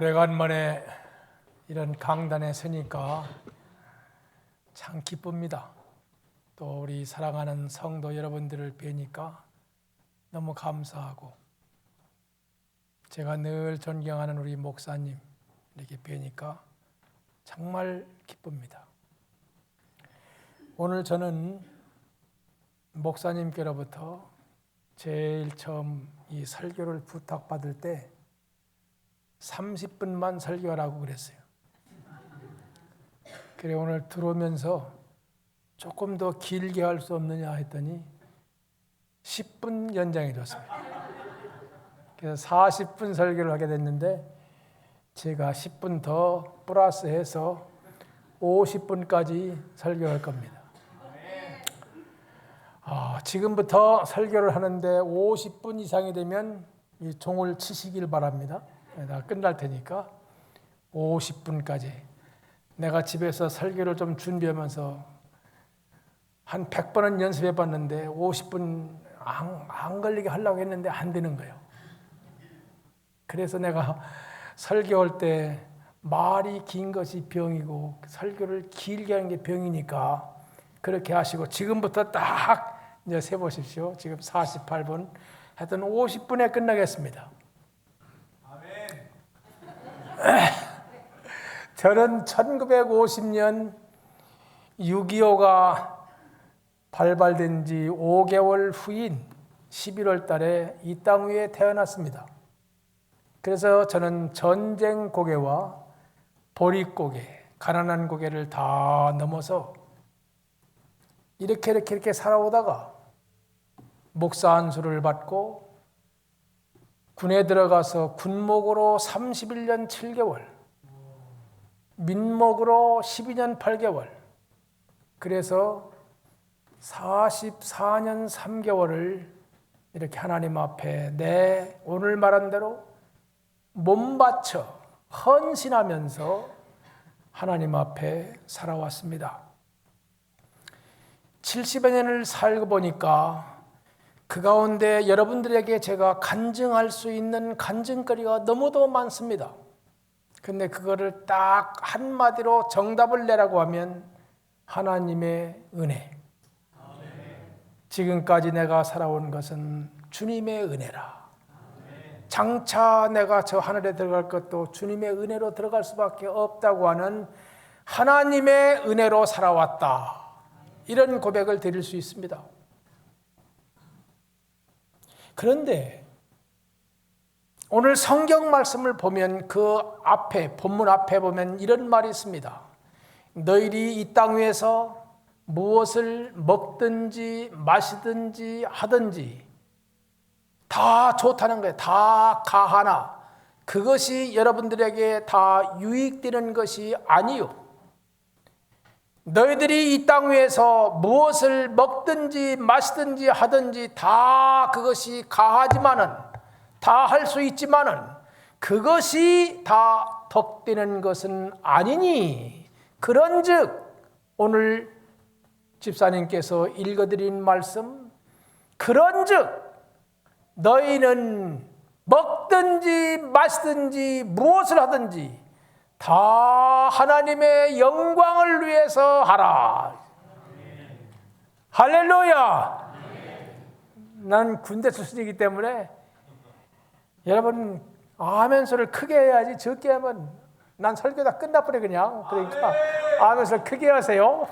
오래간만에 이런 강단에 서니까 참 기쁩니다. 또 우리 사랑하는 성도 여러분들을 뵈니까 너무 감사하고, 제가 늘 존경하는 우리 목사님 이렇게 뵈니까 정말 기쁩니다. 오늘 저는 목사님께로부터 제일 처음 이 설교를 부탁받을 때 30분만 설교하라고 그랬어요. 그래 오늘 들어오면서 조금 더 길게 할 수 없느냐 했더니 10분 연장해 줬습니다. 그래서 40분 설교를 하게 됐는데 제가 10분 더 플러스해서 50분까지 설교할 겁니다. 지금부터 설교를 하는데 50분 이상이 되면 이 종을 치시길 바랍니다. 다 끝날 테니까 50분까지 내가 집에서 설교를 좀 준비하면서 한 100번은 연습해 봤는데 50분 안 걸리게 하려고 했는데 안 되는 거예요. 그래서 내가 설교할 때 말이 긴 것이 병이고 설교를 길게 하는 게 병이니까 그렇게 하시고, 지금부터 딱 이제 세보십시오. 지금 48분, 하여튼 50분에 끝나겠습니다. 저는 1950년 6.25가 발발된 지 5개월 후인 11월 달에 이 땅 위에 태어났습니다. 그래서 저는 전쟁 고개와 보릿 고개, 가난한 고개를 다 넘어서 이렇게 살아오다가 목사 안수를 받고 군에 들어가서 군목으로 31년 7개월, 민목으로 12년 8개월, 그래서 44년 3개월을 이렇게 하나님 앞에 내 오늘 말한 대로 몸 바쳐 헌신하면서 하나님 앞에 살아왔습니다. 70여 년을 살고 보니까 그 가운데 여러분들에게 제가 간증할 수 있는 간증거리가 너무도 많습니다. 근데 그거를 딱 한마디로 정답을 내라고 하면 하나님의 은혜. 지금까지 내가 살아온 것은 주님의 은혜라. 장차 내가 저 하늘에 들어갈 것도 주님의 은혜로 들어갈 수밖에 없다고 하는 하나님의 은혜로 살아왔다. 이런 고백을 드릴 수 있습니다. 그런데 오늘 성경 말씀을 보면 그 앞에, 본문 앞에 보면 이런 말이 있습니다. 너희들이 이 땅 위에서 무엇을 먹든지 마시든지 하든지 다 좋다는 거예요. 다 가하나 그것이 여러분들에게 다 유익되는 것이 아니요. 너희들이 이 땅 위에서 무엇을 먹든지 마시든지 하든지 다 그것이 가하지만은, 다 할 수 있지만은 그것이 다 덕되는 것은 아니니, 그런즉 오늘 집사님께서 읽어드린 말씀, 그런즉 너희는 먹든지 마시든지 무엇을 하든지 다 하나님의 영광을 위해서 하라. 할렐루야. 난 군대 출신이기 때문에 여러분 아멘 소리를 크게 해야지, 적게 하면 난 설교 다 끝나버려 그냥. 그러니까 아멘 소리를 크게 하세요.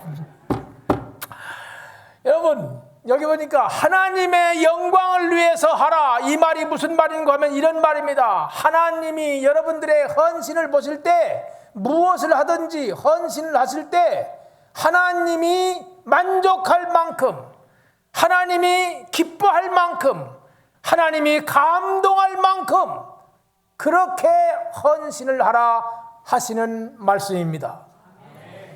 여러분 여기 보니까 하나님의 영광을 위해서 하라. 이 말이 무슨 말인가 하면 이런 말입니다. 하나님이 여러분들의 헌신을 보실 때, 무엇을 하든지 헌신을 하실 때 하나님이 만족할 만큼, 하나님이 기뻐할 만큼, 하나님이 감동할 만큼 그렇게 헌신을 하라 하시는 말씀입니다.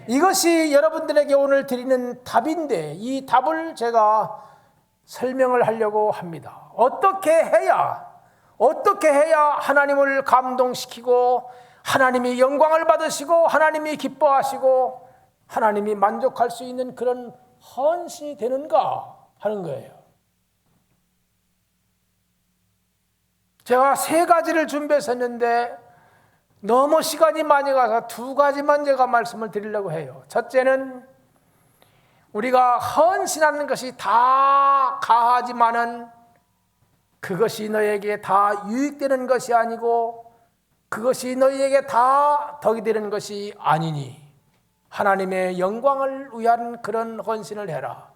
이것이 여러분들에게 오늘 드리는 답인데, 이 답을 제가 설명을 하려고 합니다. 어떻게 해야 하나님을 감동시키고 하나님이 영광을 받으시고 하나님이 기뻐하시고 하나님이 만족할 수 있는 그런 헌신이 되는가 하는 거예요. 제가 3가지를 준비했었는데 너무 시간이 많이 가서 두 가지만 제가 말씀을 드리려고 해요. 첫째는 우리가 헌신하는 것이 다 가하지만은 그것이 너에게 다 유익되는 것이 아니고 그것이 너희에게 다 덕이 되는 것이 아니니 하나님의 영광을 위한 그런 헌신을 해라.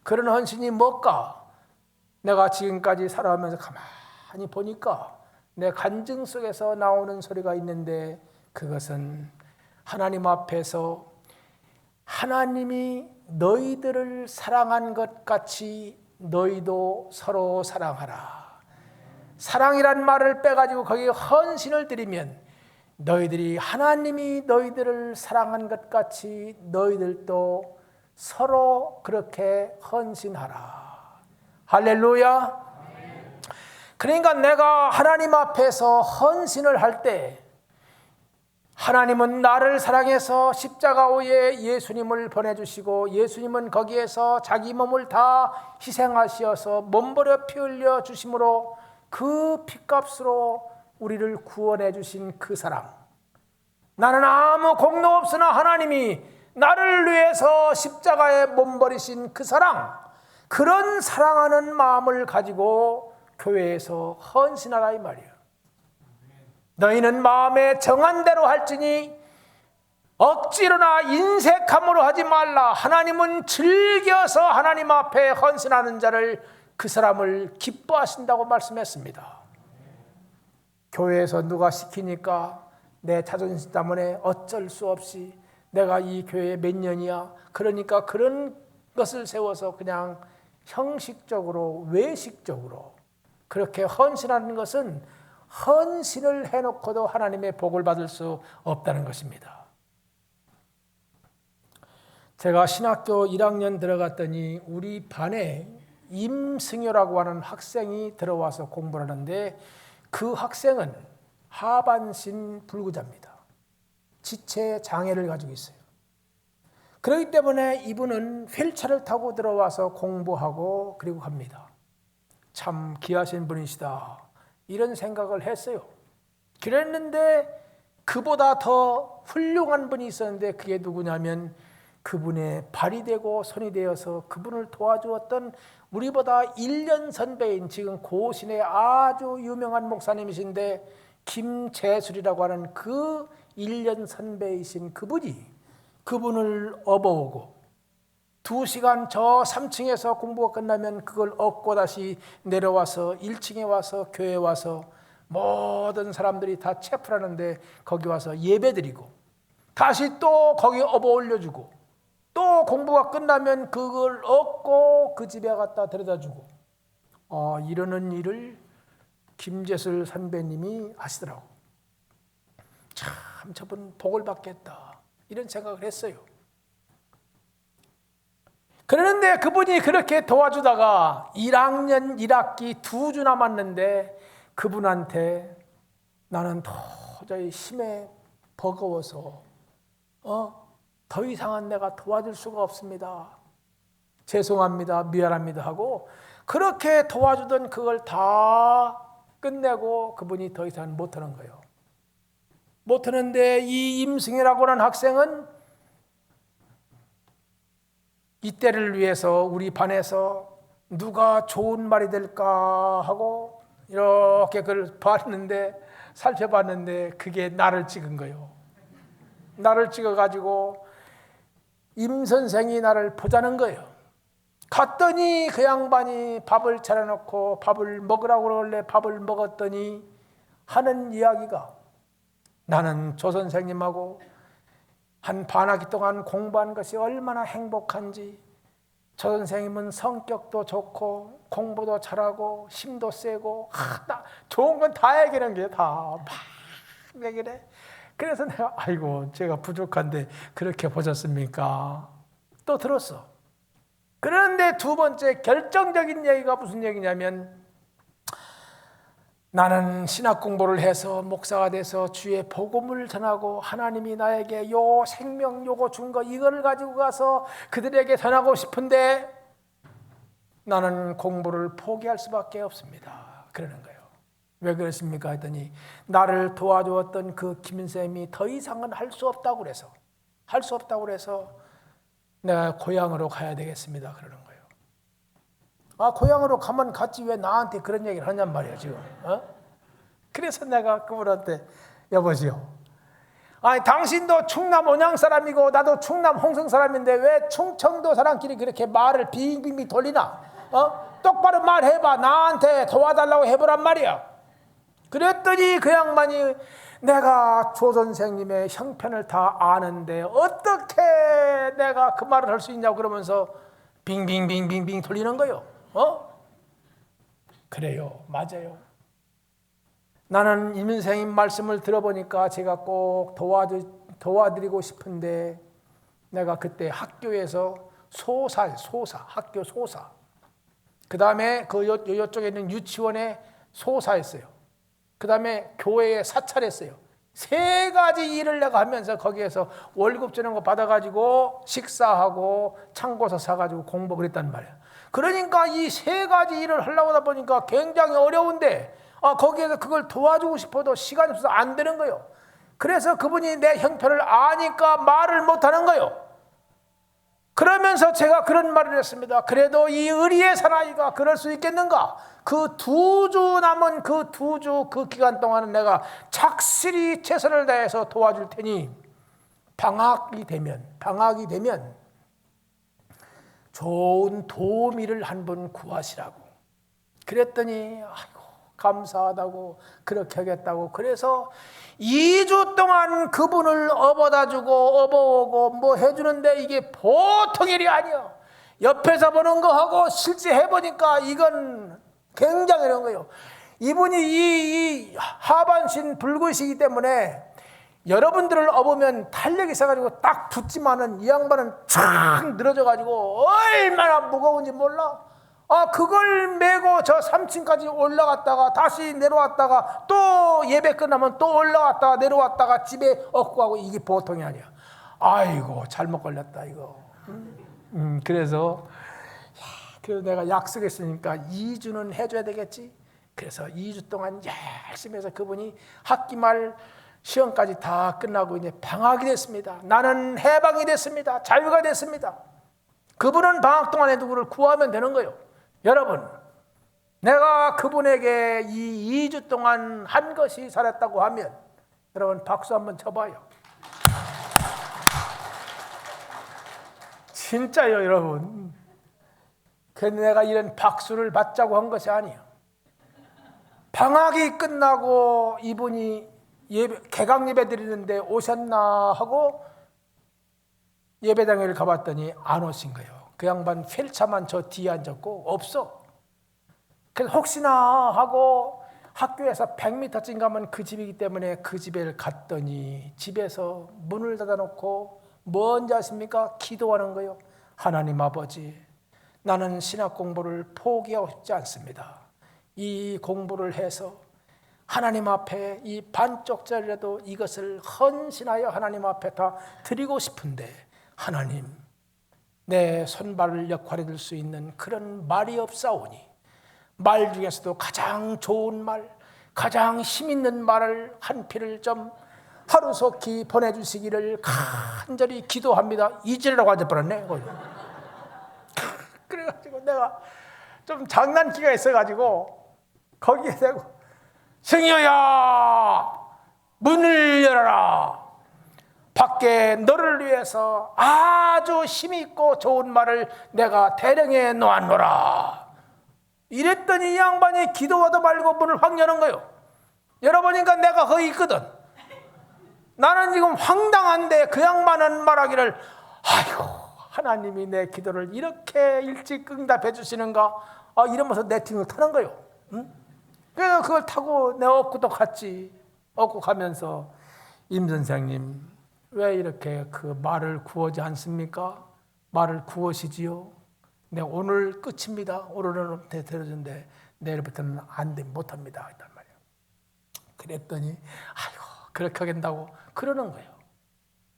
그런 헌신이 뭘까? 내가 지금까지 살아가면서 가만히 보니까 내 간증 속에서 나오는 소리가 있는데 그것은 하나님 앞에서 하나님이 너희들을 사랑한 것 같이 너희도 서로 사랑하라. 사랑이란 말을 빼가지고 거기에 헌신을 드리면 너희들이 하나님이 너희들을 사랑한 것 같이 너희들도 서로 그렇게 헌신하라. 할렐루야. 그러니까 내가 하나님 앞에서 헌신을 할 때 하나님은 나를 사랑해서 십자가 위에 예수님을 보내주시고 예수님은 거기에서 자기 몸을 다 희생하시어서 몸버려 피 흘려 주심으로 그 피값으로 우리를 구원해 주신 그 사랑, 나는 아무 공로 없으나 하나님이 나를 위해서 십자가에 몸버리신 그 사랑, 그런 사랑하는 마음을 가지고 교회에서 헌신하라 이 말이에요. 너희는 마음에 정한 대로 할지니 억지로나 인색함으로 하지 말라. 하나님은 즐겨서 하나님 앞에 헌신하는 자를, 그 사람을 기뻐하신다고 말씀했습니다. 교회에서 누가 시키니까 내 자존심 때문에 어쩔 수 없이 내가 이 교회에 몇 년이야, 그러니까 그런 것을 세워서 그냥 형식적으로 외식적으로 그렇게 헌신하는 것은 헌신을 해놓고도 하나님의 복을 받을 수 없다는 것입니다. 제가 신학교 1학년 들어갔더니 우리 반에 임승효라고 하는 학생이 들어와서 공부를 하는데 그 학생은 하반신 불구자입니다. 지체 장애를 가지고 있어요. 그렇기 때문에 이분은 휠체어를 타고 들어와서 공부하고 그리고 갑니다. 참 귀하신 분이시다, 이런 생각을 했어요. 그랬는데 그보다 더 훌륭한 분이 있었는데 그게 누구냐면 그분의 발이 되고 손이 되어서 그분을 도와주었던 우리보다 1년 선배인 지금 고신의 아주 유명한 목사님이신데 김재술이라고 하는 그 1년 선배이신 그분을 업어오고 2시간 저 3층에서 공부가 끝나면 그걸 업고 다시 내려와서 1층에 와서 교회에 와서 모든 사람들이 다 체프라는데 거기 와서 예배드리고 다시 또 거기 업어 올려주고 또 공부가 끝나면 그걸 얻고 그 집에 갖다 데려다주고 이러는 일을 김재술 선배님이 하시더라고. 참 저분 복을 받겠다, 이런 생각을 했어요. 그런데 그분이 그렇게 도와주다가 1학년 1학기 2주 남았는데 그분한테 나는 도저히 힘에 버거워서 더 이상은 내가 도와줄 수가 없습니다, 죄송합니다, 미안합니다 하고 그렇게 도와주던 그걸 다 끝내고 그분이 더 이상 못하는 거예요. 못하는데 이 임승이라고 하는 학생은 이때를 위해서 우리 반에서 누가 좋은 말이 될까 하고 이렇게 그걸 살펴봤는데 그게 나를 찍은 거예요. 나를 찍어가지고 임 선생이 나를 보자는 거예요. 갔더니 그 양반이 밥을 차려놓고 밥을 먹으라고 그러길래 밥을 먹었더니 하는 이야기가, 나는 조 선생님하고 한 반학기 동안 공부한 것이 얼마나 행복한지, 조 선생님은 성격도 좋고 공부도 잘하고 힘도 세고 좋은 건 다 얘기하는 게 다 막 얘기해. 그래서 내가 아이고 제가 부족한데 그렇게 보셨습니까? 또 들었어. 그런데 두 번째 결정적인 얘기가 무슨 얘기냐면 나는 신학 공부를 해서 목사가 돼서 주의 복음을 전하고 하나님이 나에게 요 생명 요거 준 거 이거를 가지고 가서 그들에게 전하고 싶은데 나는 공부를 포기할 수밖에 없습니다. 그러는 거예요. 왜 그랬습니까? 했더니 나를 도와주었던 그 김쌤이 더 이상은 할 수 없다고 그래서 내가 고향으로 가야 되겠습니다. 그러는 거예요. 아, 고향으로 가면 갔지 왜 나한테 그런 얘기를 하냔 말이야 지금. 그래서 내가 그분한테 여보시오, 아니 당신도 충남 온양 사람이고 나도 충남 홍성 사람인데 왜 충청도 사람끼리 그렇게 말을 빙빙빙 돌리나? 똑바로 말해봐. 나한테 도와달라고 해보란 말이야. 그랬더니 그 양반이 내가 조 선생님의 형편을 다 아는데 어떻게 내가 그 말을 할 수 있냐고 그러면서 빙빙빙빙빙 돌리는 거요. 그래요, 맞아요. 나는 임 선생님 말씀을 들어보니까 제가 꼭 도와드리고 싶은데 내가 그때 학교에서 학교 소사, 그 다음에 이쪽에 있는 유치원에 소사했어요. 그 다음에 교회에 사찰했어요. 3가지 일을 내가 하면서 거기에서 월급 주는 거 받아가지고 식사하고 참고서 사가지고 공부 그랬단 말이야. 그러니까 이 3가지 일을 하려고 하다 보니까 굉장히 어려운데 거기에서 그걸 도와주고 싶어도 시간이 없어서 안 되는 거예요. 그래서 그분이 내 형편을 아니까 말을 못하는 거예요. 그러면서 제가 그런 말을 했습니다. 그래도 이 의리의 사나이가 그럴 수 있겠는가? 그 2주 남은 그 2주 그 기간 동안은 내가 착실히 최선을 다해서 도와줄 테니 방학이 되면 좋은 도우미를 한 분 구하시라고. 그랬더니 아이고 감사하다고 그렇게 하겠다고. 그래서 2주 동안 그분을 업어다주고 업어오고 뭐 해주는데 이게 보통 일이 아니야. 옆에서 보는 거하고 실제 해보니까 이건 굉장히 어려운 거예요. 이분이 이 하반신 붉으시기 때문에 여러분들을 업으면 탄력이 있어가지고 딱 붙지만은 이 양반은 쫙 늘어져가지고 얼마나 무거운지 몰라. 그걸 메고 저 3층까지 올라갔다가 다시 내려왔다가 또 예배 끝나면 또 올라갔다가 내려왔다가 집에 얻고 가고. 이게 보통이 아니야. 아이고 잘못 걸렸다 이거. 그래서 내가 약속했으니까 2주는 해줘야 되겠지. 그래서 2주 동안 열심히 해서 그분이 학기 말 시험까지 다 끝나고 이제 방학이 됐습니다. 나는 해방이 됐습니다. 자유가 됐습니다. 그분은 방학 동안에 누구를 구하면 되는 거예요. 여러분, 내가 그분에게 이 2주 동안 한 것이 살았다고 하면 여러분 박수 한번 쳐봐요. 진짜요, 여러분. 그래서 내가 이런 박수를 받자고 한 것이 아니에요. 방학이 끝나고 이분이 개강 예배 드리는데 오셨나 하고 예배당에 가봤더니 안 오신 거예요. 그 양반 펠차만 저 뒤에 앉았고 없어. 그래서 혹시나 하고 학교에서 100m쯤 가면 그 집이기 때문에 그 집에 갔더니 집에서 문을 닫아놓고 뭔지 아십니까? 기도하는 거예요. 하나님 아버지, 나는 신학 공부를 포기하고 싶지 않습니다. 이 공부를 해서 하나님 앞에 이 반쪽짜리라도 이것을 헌신하여 하나님 앞에 다 드리고 싶은데 하나님, 내 손발 역할이 될 수 있는 그런 말이 없사오니 말 중에서도 가장 좋은 말, 가장 힘 있는 말을 한 필을 좀 하루속히 보내주시기를 간절히 기도합니다. 이지라고 앉아버렸네. 그래가지고 내가 좀 장난기가 있어가지고 거기에 대고 승효야 문을 열어라. 밖에 너를 위해서 아주 힘있고 좋은 말을 내가 대령해 놓았노라. 이랬더니 이 양반이 기도하다 말고 문을 확 여는 거예요. 열어보니까 내가 거기 있거든. 나는 지금 황당한데 그 양반은 말하기를 아이고 하나님이 내 기도를 이렇게 일찍 응답해 주시는가. 이러면서 내 등을 타는 거예요. 그래서 그걸 타고 내 업고도 갔지. 업고 가면서 임 선생님 왜 이렇게 그 말을 구하지 않습니까? 말을 구하시지요. 네, 오늘 끝입니다. 오늘은 들어준데 내일부터는 안 돼, 못합니다. 했단 말이에요. 그랬더니 아이고 그렇게 하겠다고 그러는 거예요.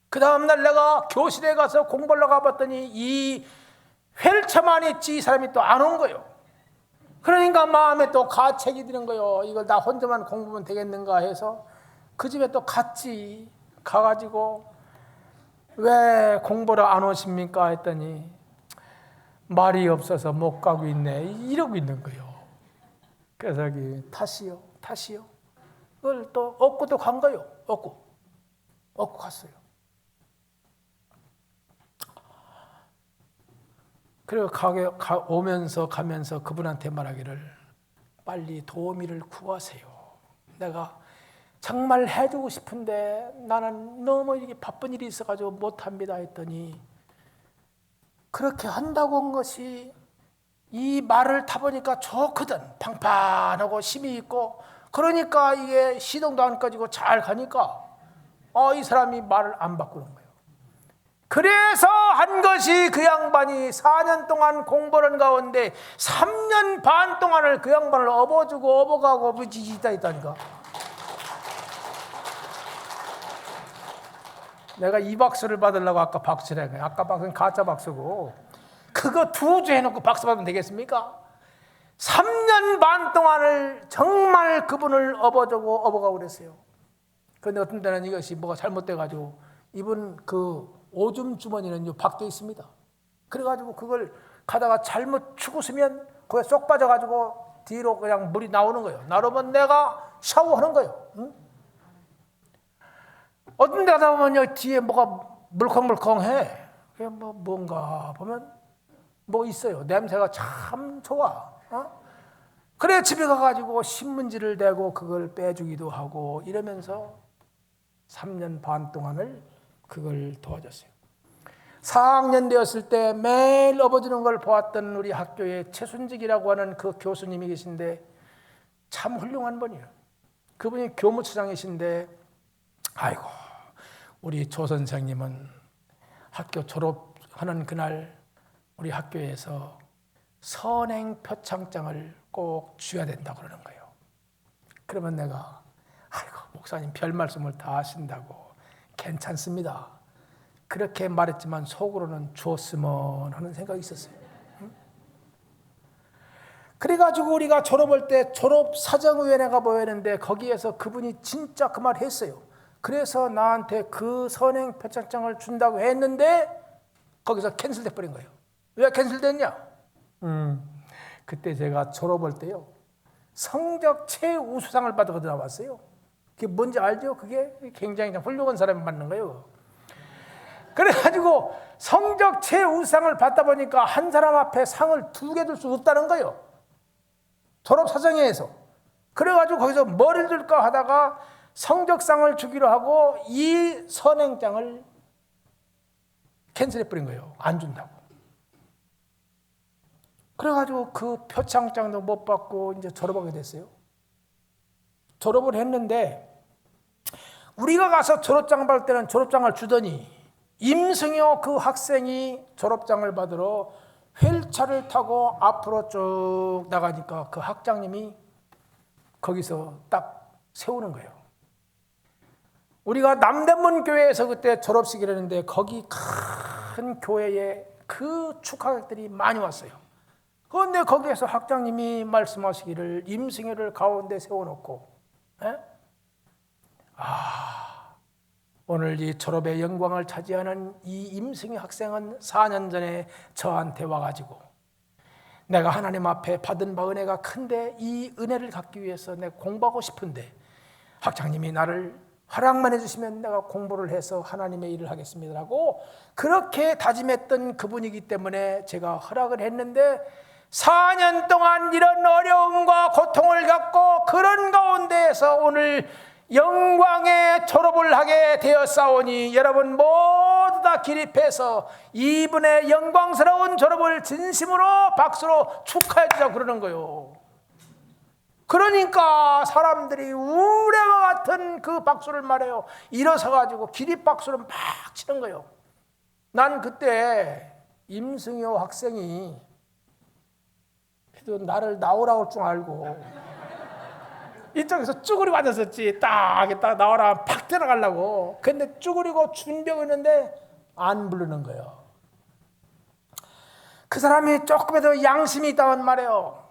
그 다음날 내가 교실에 가서 공부하러 가봤더니 이 휠체만 있지 이 사람이 또 안 온 거예요. 그러니까 마음에 또 가책이 드는 거예요. 이걸 나 혼자만 공부하면 되겠는가 해서 그 집에 또 갔지. 가가지고 왜 공부를 안 오십니까 했더니 말이 없어서 못 가고 있네 이러고 있는 거예요. 그래서 여기 다시요 그걸 또 얻고 또 간 거예요. 얻고 갔어요. 그리고 오면서 가면서 그분한테 말하기를 빨리 도우미를 구하세요. 내가 정말 해주고 싶은데 나는 너무 이렇게 바쁜 일이 있어가지고 못합니다 했더니 그렇게 한다고 한 것이 이 말을 타보니까 좋거든. 팡팡하고 힘이 있고 그러니까 이게 시동도 안 꺼지고 잘 가니까 이 사람이 말을 안 바꾸는 거예요. 그래서 한 것이 그 양반이 4년 동안 공부하는 가운데 3년 반 동안을 그 양반을 업어주고 업어가고 부지지다 했다니까. 내가 이 박수를 받으려고 아까 박수를 한 거예요. 아까 박수는 가짜 박수고 그거 2주 해놓고 박수 받으면 되겠습니까? 3년 반 동안을 정말 그분을 업어주고 업어가고 그랬어요. 그런데 어떤 때는 이것이 뭐가 잘못돼가지고 이분 그 오줌 주머니는 밖에 있습니다. 그래가지고 그걸 가다가 잘못 죽었으면 거기에 쏙 빠져가지고 뒤로 그냥 물이 나오는 거예요. 나오면 내가 샤워하는 거예요. 응? 어떤 데 가다 보면 뒤에 뭐가 물컹물컹해. 그게 뭔가 보면 뭐 있어요. 냄새가 참 좋아. 그래 집에 가가지고 신문지를 대고 그걸 빼주기도 하고 이러면서 3년 반 동안을 그걸 도와줬어요. 4학년 되었을 때 매일 업어주는 걸 보았던 우리 학교에 최순직이라고 하는 그 교수님이 계신데 참 훌륭한 분이에요. 그분이 교무처장이신데 아이고 우리 조 선생님은 학교 졸업하는 그날 우리 학교에서 선행 표창장을 꼭 줘야 된다고 그러는 거예요. 그러면 내가 아이고 목사님 별 말씀을 다 하신다고 괜찮습니다. 그렇게 말했지만 속으로는 주었으면 하는 생각이 있었어요. 그래가지고 우리가 졸업할 때 졸업사정위원회가 모였는데 거기에서 그분이 진짜 그 말 했어요. 그래서 나한테 그 선행 표창장을 준다고 했는데 거기서 캔슬돼 버린 거예요. 왜 캔슬됐냐? 그때 제가 졸업할 때요 성적 최우수상을 받아서 나왔어요. 그게 뭔지 알죠? 그게 굉장히 훌륭한 사람이 받는 거예요. 그래가지고 성적 최우수상을 받다 보니까 한 사람 앞에 상을 2개 줄 수 없다는 거예요. 졸업사정회에서. 그래가지고 거기서 뭐를 줄까 하다가 성적상을 주기로 하고 이 선행장을 캔슬해버린 거예요. 안 준다고. 그래가지고 그 표창장도 못 받고 이제 졸업하게 됐어요. 졸업을 했는데 우리가 가서 졸업장 받을 때는 졸업장을 주더니 임승효 그 학생이 졸업장을 받으러 휠차를 타고 앞으로 쭉 나가니까 그 학장님이 거기서 딱 세우는 거예요. 우리가 남대문 교회에서 그때 졸업식을 했는데 거기 큰 교회에 그 축하객들이 많이 왔어요. 그런데 거기에서 학장님이 말씀하시기를 임승효를 가운데 세워놓고 오늘 이 졸업의 영광을 차지하는 이 임승효 학생은 4년 전에 저한테 와가지고 내가 하나님 앞에 받은 바 은혜가 큰데 이 은혜를 갖기 위해서 내가 공부하고 싶은데 학장님이 나를 허락만 해주시면 내가 공부를 해서 하나님의 일을 하겠습니다라고 그렇게 다짐했던 그분이기 때문에 제가 허락을 했는데 4년 동안 이런 어려움과 고통을 겪고 그런 가운데에서 오늘 영광의 졸업을 하게 되었사오니 여러분 모두 다 기립해서 이분의 영광스러운 졸업을 진심으로 박수로 축하해 주자고 그러는 거예요. 그러니까 사람들이 우레와 같은 그 박수를 말해요. 일어서 가지고 기립박수를 막 치는 거예요. 난 그때 임승효 학생이 나를 나오라고 할 줄 알고 이쪽에서 쭈그리고 앉았었지. 딱 나오라 팍 들어가려고. 근데 쭈그리고 준비하고 있는데 안 부르는 거예요. 그 사람이 조금이라도 양심이 있다면 말이에요.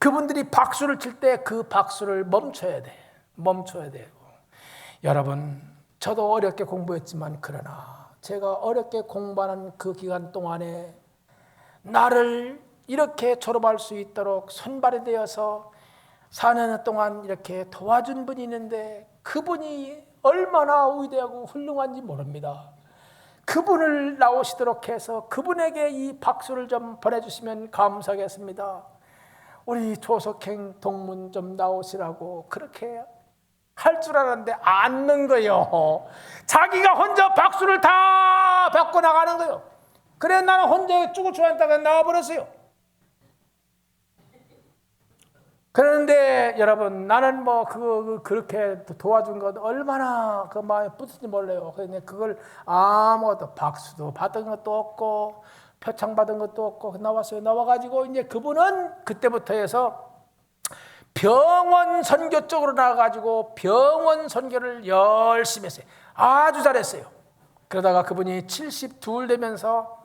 그분들이 박수를 칠 때 그 박수를 멈춰야 돼. 멈춰야 돼요. 여러분, 저도 어렵게 공부했지만 그러나 제가 어렵게 공부하는 그 기간 동안에 나를 이렇게 졸업할 수 있도록 선발이 되어서 4년 동안 이렇게 도와준 분이 있는데 그분이 얼마나 위대하고 훌륭한지 모릅니다. 그분을 나오시도록 해서 그분에게 이 박수를 좀 보내주시면 감사하겠습니다. 우리 조석행 동문 좀 나오시라고 그렇게 할 줄 알았는데 안 넣은 거예요. 자기가 혼자 박수를 다 받고 나가는 거예요. 그래 나는 혼자 쭈글 좋아한다고 나와버렸어요. 그런데 여러분 나는 뭐 그렇게 도와준 것 얼마나 그 마음에 뿌듯인지 몰라요. 그런데 그걸 아무것도 박수도 받은 것도 없고 표창 받은 것도 없고 나왔어요. 나와가지고 이제 그분은 그때부터 해서 병원 선교 쪽으로 나가가지고 병원 선교를 열심히 했어요. 아주 잘했어요. 그러다가 그분이 72 되면서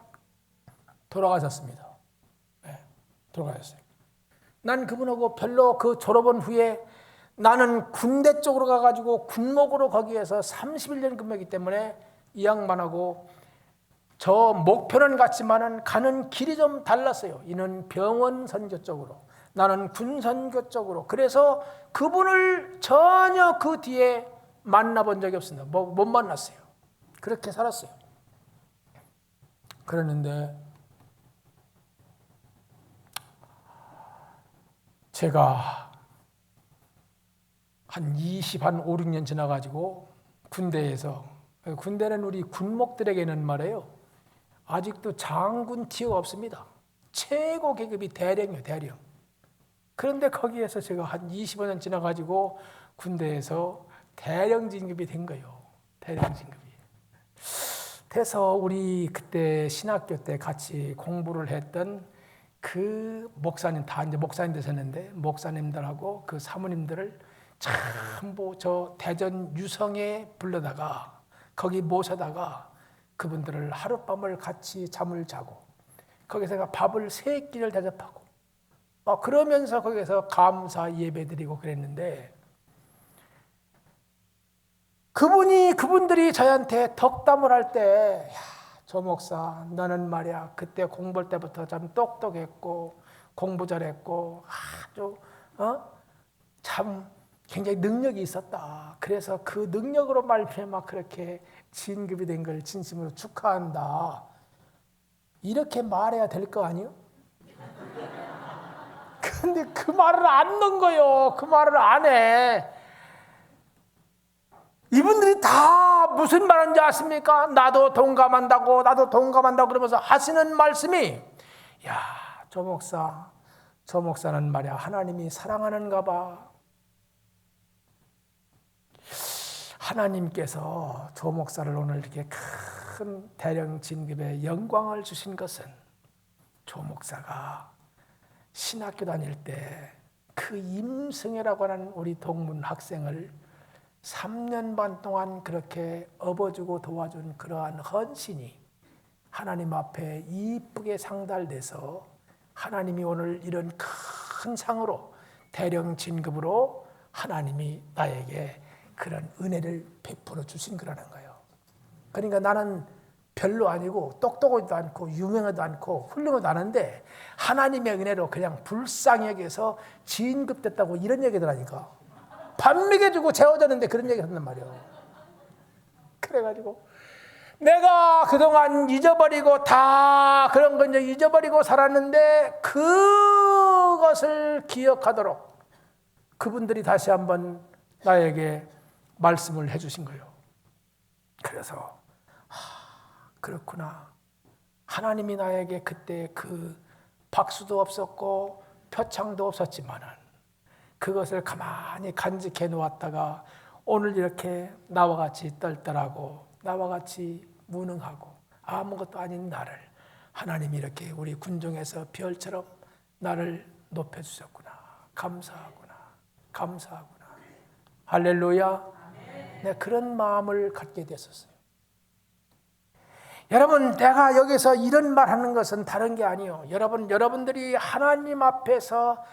돌아가셨습니다. 네, 돌아가셨어요. 난 그분하고 별로 그 졸업한 후에 나는 군대 쪽으로 가가지고 군목으로 거기에서 31년 근무했기 때문에 이 양반하고 저 목표는 같지만은 가는 길이 좀 달랐어요. 이는 병원 선교 쪽으로, 나는 군 선교 쪽으로. 그래서 그분을 전혀 그 뒤에 만나본 적이 없습니다. 못 만났어요. 그렇게 살았어요. 그랬는데 제가 한 5, 6년 지나가지고 군대에서, 군대는 우리 군목들에게는 말이에요, 아직도 장군 티어가 없습니다. 최고 계급이 대령이에요, 대령. 그런데 거기에서 제가 한 25년 지나가지고 군대에서 대령 진급이 된 거예요. 대령 진급이. 그래서 우리 그때 신학교 때 같이 공부를 했던 그 목사님, 다 이제 목사님 되셨는데 목사님들하고 그 사모님들을 전부 저 대전 유성에 불러다가 거기 모셔다가 그분들을 하룻밤을 같이 잠을 자고 거기서 밥을 3끼를 대접하고 그러면서 거기서 감사 예배드리고 그랬는데 그분들이 저한테 덕담을 할 때, 조 목사, 너는 말이야 그때 공부할 때부터 참 똑똑했고 공부 잘했고 아주 참 굉장히 능력이 있었다. 그래서 그 능력으로 말미암아 그렇게 진급이 된 걸 진심으로 축하한다. 이렇게 말해야 될 거 아니에요? 근데 그 말을 안 넣은 거예요. 그 말을 안 해. 이분들이 다 무슨 말인지 아십니까? 나도 동감한다고 그러면서 하시는 말씀이, 야, 조 목사는 말이야 하나님이 사랑하는가 봐. 하나님께서 조 목사를 오늘 이렇게 큰 대령 진급의 영광을 주신 것은 조 목사가 신학교 다닐 때 그 임승혜라고 하는 우리 동문 학생을 3년 반 동안 그렇게 업어주고 도와준 그러한 헌신이 하나님 앞에 이쁘게 상달돼서 하나님이 오늘 이런 큰 상으로 대령 진급으로 하나님이 나에게 그런 은혜를 베풀어 주신 거라는 거예요. 그러니까 나는 별로 아니고 똑똑하지도 않고 유명하지도 않고 훌륭하지도 않은데 하나님의 은혜로 그냥 불쌍히 여겨서 진급됐다고 이런 얘기들 하니까 밥 먹여주고 재워줬는데 그런 얘기 한단 말이에요. 그래가지고 내가 그동안 잊어버리고 다 그런 건 이제 잊어버리고 살았는데 그것을 기억하도록 그분들이 다시 한번 나에게 말씀을 해주신 거예요. 그래서 그렇구나. 하나님이 나에게 그때 그 박수도 없었고 표창도 없었지만은 그것을 가만히 간직해 놓았다가 오늘 이렇게 나와 같이 떨떨하고 나와 같이 무능하고 아무것도 아닌 나를 하나님이 이렇게 우리 군중에서 별처럼 나를 높여주셨구나. 감사하구나. 할렐루야. 네, 그런 마음을 갖게 됐었어요. 여러분, 내가 여기서 이런 말 하는 것은 다른 게 아니에요. 여러분들이 하나님 앞에서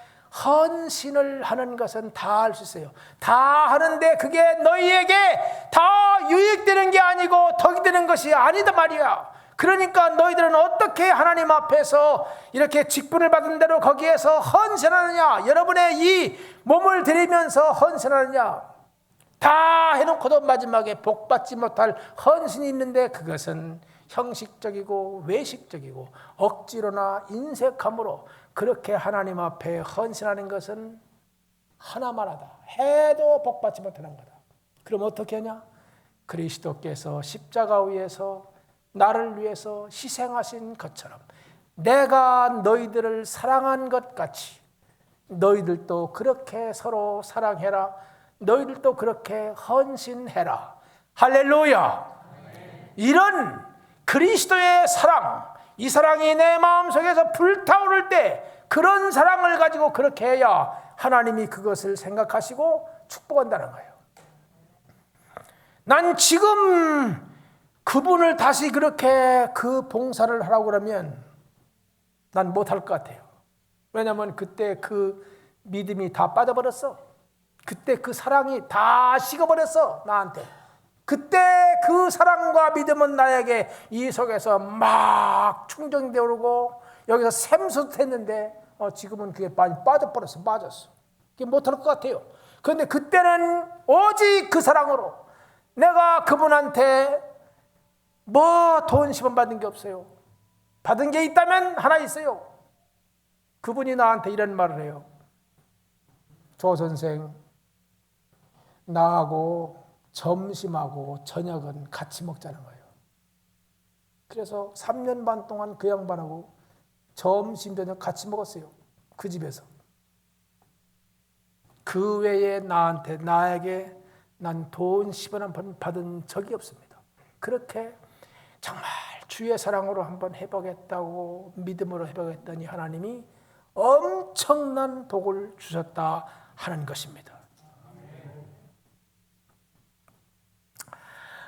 헌신을 하는 것은 다 할 수 있어요. 다 하는데 그게 너희에게 다 유익되는 게 아니고 덕이 되는 것이 아니다 말이야. 그러니까 너희들은 어떻게 하나님 앞에서 이렇게 직분을 받은 대로 거기에서 헌신하느냐, 여러분의 이 몸을 드리면서 헌신하느냐. 다 해놓고도 마지막에 복받지 못할 헌신이 있는데 그것은 형식적이고 외식적이고 억지로나 인색함으로 그렇게 하나님 앞에 헌신하는 것은 하나만 하다 해도 복받지 못하는 거다. 그럼 어떻게 하냐? 그리스도께서 십자가 위에서 나를 위해서 희생하신 것처럼 내가 너희들을 사랑한 것 같이 너희들도 그렇게 서로 사랑해라. 너희들도 그렇게 헌신해라. 할렐루야. 이런 그리스도의 사랑, 이 사랑이 내 마음속에서 불타오를 때 그런 사랑을 가지고 그렇게 해야 하나님이 그것을 생각하시고 축복한다는 거예요. 난 지금 그분을 다시 그렇게 그 봉사를 하라고 그러면 난 못할 것 같아요. 왜냐하면 그때 그 믿음이 다 빠져버렸어. 그때 그 사랑이 다 식어버렸어 나한테. 그때 그 사랑과 믿음은 나에게 이 속에서 막 충전되고 여기서 샘솟했는데 지금은 그게 많이 빠져버렸어. 빠졌어. 그게 못할 것 같아요. 그런데 그때는 오직 그 사랑으로 내가 그분한테 뭐 돈 10원 받은 게 없어요. 받은 게 있다면 하나 있어요. 그분이 나한테 이런 말을 해요. 조 선생, 나하고 점심하고 저녁은 같이 먹자는 거예요. 그래서 3년 반 동안 그 양반하고 점심 저녁 같이 먹었어요. 그 집에서. 그 외에 나에게 난 돈 10원 한 번 받은 적이 없습니다. 그렇게 정말 주의 사랑으로 한번 해보겠다고 믿음으로 해보겠더니 하나님이 엄청난 복을 주셨다 하는 것입니다.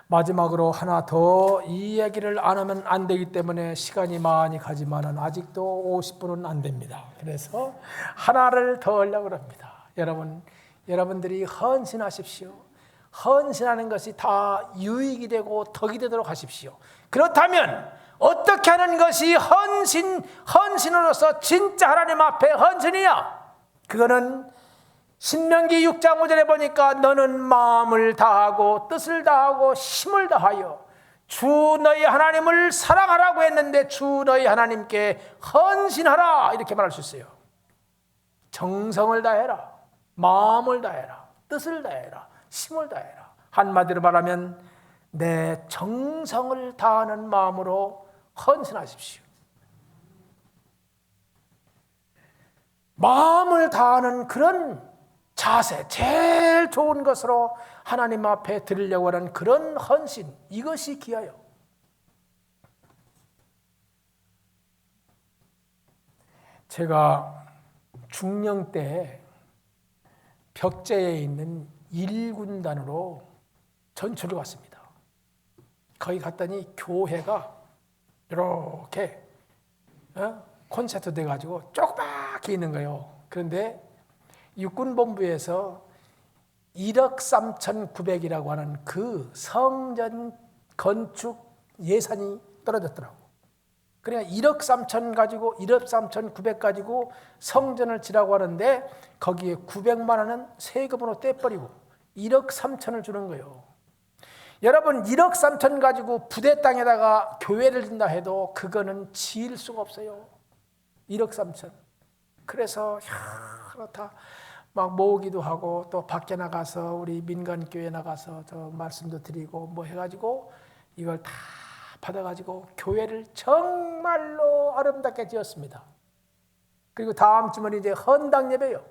마지막으로 하나 더 이 얘기를 안 하면 안 되기 때문에 시간이 많이 가지만은 아직도 50분은 안 됩니다. 그래서 하나를 더 하려고 합니다. 여러분들이 헌신하십시오. 헌신하는 것이 다 유익이 되고 덕이 되도록 하십시오. 그렇다면 어떻게 하는 것이 헌신으로서 진짜 하나님 앞에 헌신이냐? 그거는 신명기 6장 5절에 보니까 너는 마음을 다하고 뜻을 다하고 힘을 다하여 주 너희 하나님을 사랑하라고 했는데 주 너희 하나님께 헌신하라 이렇게 말할 수 있어요. 정성을 다해라. 마음을 다해라. 뜻을 다해라. 힘을 다해라. 한마디로 말하면 내 정성을 다하는 마음으로 헌신하십시오. 마음을 다하는 그런 자세, 제일 좋은 것으로 하나님 앞에 드리려고 하는 그런 헌신, 이것이 귀하여. 제가 중령 때 벽제에 있는 1군단으로 전출을 왔습니다. 거기 갔더니 교회가 이렇게 콘서트 돼가지고 조그맣게 있는 거예요. 그런데 육군본부에서 1억 3,900이라고 하는 그 성전 건축 예산이 떨어졌더라고. 그러니까 1억 3천 가지고 1억 3,900 가지고 성전을 지라고 하는데 거기에 900만 원은 세금으로 떼버리고 1억 3천을 주는 거예요. 여러분 1억 3천 가지고 부대 땅에다가 교회를 짓는다 해도 그거는 지을 수가 없어요. 1억 3천. 그래서 그렇다 막 모으기도 하고 또 밖에 나가서 우리 민간교회 나가서 저 말씀도 드리고 뭐 해가지고 이걸 다 받아가지고 교회를 정말로 아름답게 지었습니다. 그리고 다음 주면 이제 헌당 예배요.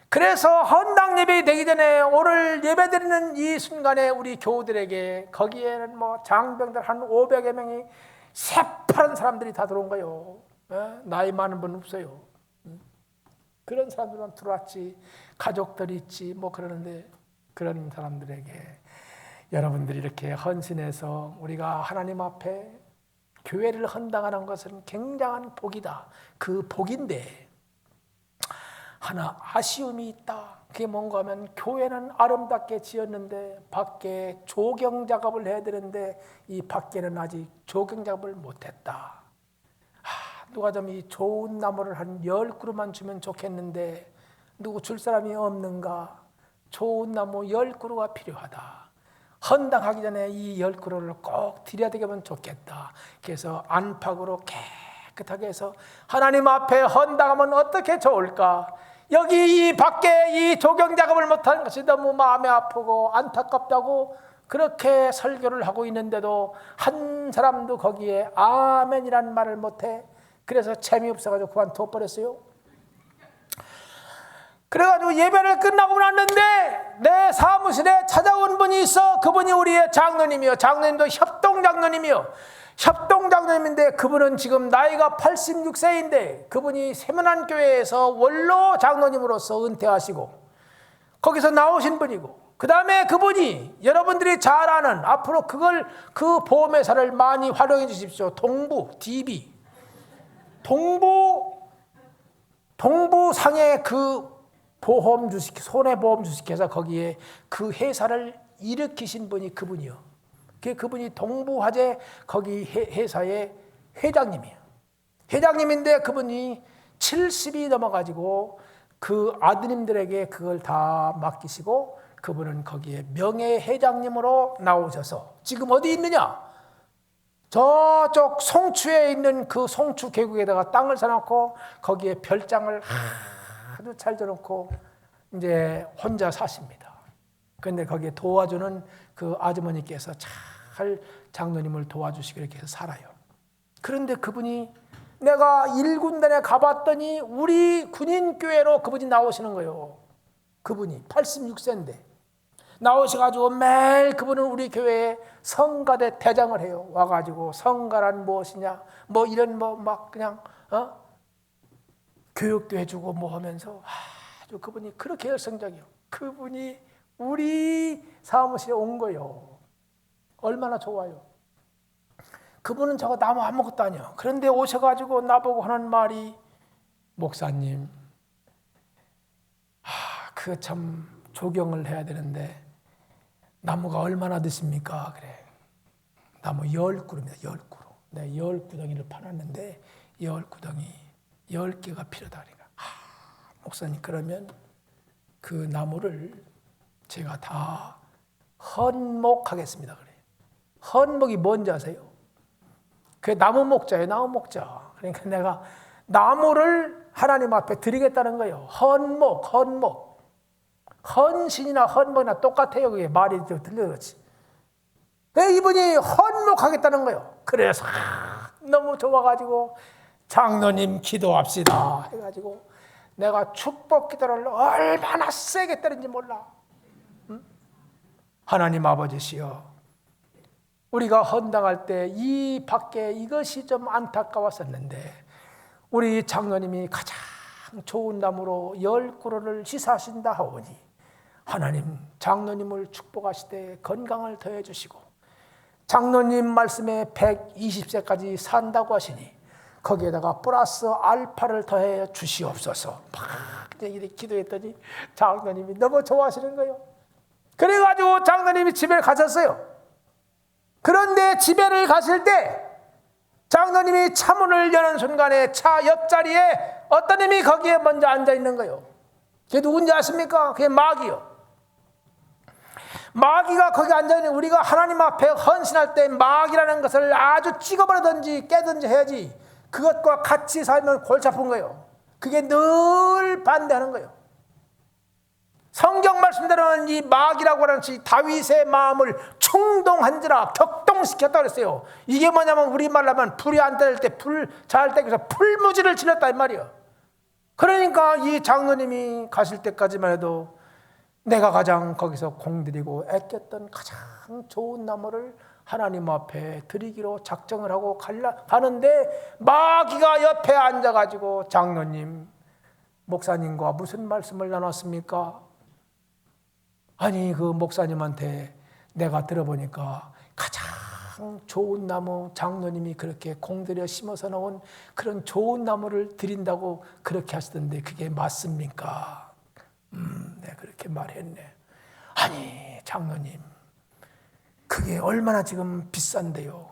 그래서 헌당 예배 되기 전에 오늘 예배 드리는 이 순간에 우리 교우들에게 거기에는 뭐 장병들 한 500여 명이 새파란 사람들이 다 들어온 거예요. 나이 많은 분 없어요. 그런 사람들만 들어왔지. 가족들이 있지 뭐 그러는데 그런 사람들에게 여러분들이 이렇게 헌신해서 우리가 하나님 앞에 교회를 헌당하는 것은 굉장한 복이다. 그 복인데 하나 아쉬움이 있다. 그게 뭔가 하면 교회는 아름답게 지었는데 밖에 조경 작업을 해야 되는데 이 밖에는 아직 조경 작업을 못했다. 누가 좀 이 좋은 나무를 한 10그루만 주면 좋겠는데 누구 줄 사람이 없는가? 좋은 나무 10그루가 필요하다. 헌당하기 전에 이 10그루를 꼭 드려야 되면 좋겠다. 그래서 안팎으로 깨끗하게 해서 하나님 앞에 헌당하면 어떻게 좋을까? 여기 이 밖에 이 조경 작업을 못하는 것이 너무 마음이 아프고 안타깝다고 그렇게 설교를 하고 있는데도 한 사람도 거기에 아멘이라는 말을 못해. 그래서 재미없어가지고 그만둬 버렸어요. 그래가지고 예배를 끝나고 났는데 내 사무실에 찾아온 분이 있어. 그분이 우리의 장로님이요. 장로님도 협동장로님이요. 협동장로님인데 그분은 지금 나이가 86세인데 그분이 세문안교회에서 원로 장로님으로서 은퇴하시고 거기서 나오신 분이고, 그 다음에 그분이 여러분들이 잘 아는 앞으로 그 보험회사를 많이 활용해 주십시오. 동부 DB 동부상의 그 보험 주식, 손해보험 주식회사 거기에 그 회사를 일으키신 분이 그분이요. 그분이 동부화재 거기 회사의 회장님이에요. 회장님인데 그분이 70이 넘어가지고 그 아드님들에게 그걸 다 맡기시고 그분은 거기에 명예회장님으로 나오셔서 지금 어디 있느냐? 저쪽 송추에 있는 그 송추 계곡에다가 땅을 사놓고 거기에 별장을 아주 잘 져놓고 이제 혼자 사십니다. 그런데 거기에 도와주는 그 아주머니께서 잘 장로님을 도와주시고 이렇게 해서 살아요. 그런데 그분이 내가 1군단에 가봤더니 우리 군인교회로 그분이 나오시는 거예요. 그분이 86세인데 나오셔가지고 매일 그분은 우리 교회에 성가대 대장을 해요. 와가지고 성가란 무엇이냐 뭐 이런 뭐 막 그냥 교육도 해주고 뭐 하면서 아주 그분이 그렇게 열성적이요. 그분이 우리 사무실에 온 거예요. 얼마나 좋아요. 그분은 저거 나무 아무것도 아니야. 그런데 오셔가지고 나보고 하는 말이 목사님, 그 참 조경을 해야 되는데 나무가 얼마나 드십니까? 그래. 나무 10그루입니다. 10그루. 내가 10구덩이를 파놨는데 10구덩이 10개가 필요하다. 그러니까 목사님 그러면 그 나무를 제가 다 헌목하겠습니다. 그래. 헌목이 뭔지 아세요? 그게 나무 목자예요. 나무 목자. 그러니까 내가 나무를 하나님 앞에 드리겠다는 거예요. 헌목. 헌신이나 헌목이나 똑같아요. 그게 말이 좀 들려 그렇지. 이분이 헌목하겠다는 거예요. 그래서 너무 좋아가지고 장로님 기도합시다 해가지고 내가 축복 기도를 얼마나 세게 때린지 몰라. 하나님 아버지시여, 우리가 헌당할 때 이 밖에 이것이 좀 안타까웠었는데 우리 장로님이 가장 좋은 나무로 10그루를 시사하신다 하오니 하나님 장로님을 축복하시되 건강을 더해 주시고 장로님 말씀에 120세까지 산다고 하시니 거기에다가 플러스 알파를 더해 주시옵소서. 막 이렇게 기도했더니 장로님이 너무 좋아하시는 거예요. 그래가지고 장로님이 집에 가셨어요. 그런데 집에를 가실 때 장로님이 차문을 여는 순간에 차 옆자리에 어떤 님이 거기에 먼저 앉아 있는 거예요. 그게 누군지 아십니까? 그게 마귀요. 마귀가 거기 앉아있는, 우리가 하나님 앞에 헌신할 때 마귀라는 것을 아주 찍어버리든지 깨든지 해야지 그것과 같이 살면 골치 아픈 거예요. 그게 늘 반대하는 거예요. 성경 말씀대로는 이 마귀라고 하는 것이 다윗의 마음을 충동한지라 격동시켰다 그랬어요. 이게 뭐냐면 우리말로 하면 불이 안 뗄 때 불 잘 떼기 위해서 풀무지를 치렀다 이 말이에요. 그러니까 이 장로님이 가실 때까지만 해도 내가 가장 거기서 공들이고 애꼈던 가장 좋은 나무를 하나님 앞에 드리기로 작정을 하고 가는데 마귀가 옆에 앉아가지고 장로님, 목사님과 무슨 말씀을 나눴습니까? 아니 그 목사님한테 내가 들어보니까 가장 좋은 나무, 장로님이 그렇게 공들여 심어서 놓은 그런 좋은 나무를 드린다고 그렇게 하시던데 그게 맞습니까? 내가 그렇게 말했네. 아니 장로님, 그게 얼마나 지금 비싼데요.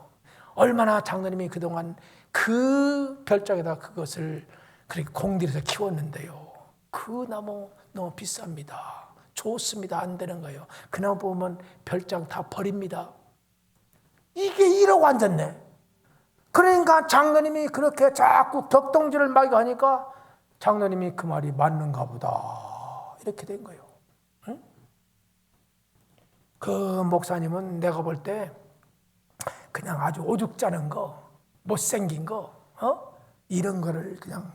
얼마나 장로님이 그동안 그 별장에다 그것을 그렇게 공들여서 키웠는데요. 그 나무 너무 비쌉니다. 좋습니다. 안 되는 거예요. 그 나무 보면 별장 다 버립니다. 이게 1억 앉았네. 그러니까 장로님이 그렇게 자꾸 격동질을 막 하니까 장로님이 그 말이 맞는가 보다 이렇게 된 거예요. 응? 그 목사님은 내가 볼 때 그냥 아주 오죽 짜는 거, 못생긴 거, 이런 거를 그냥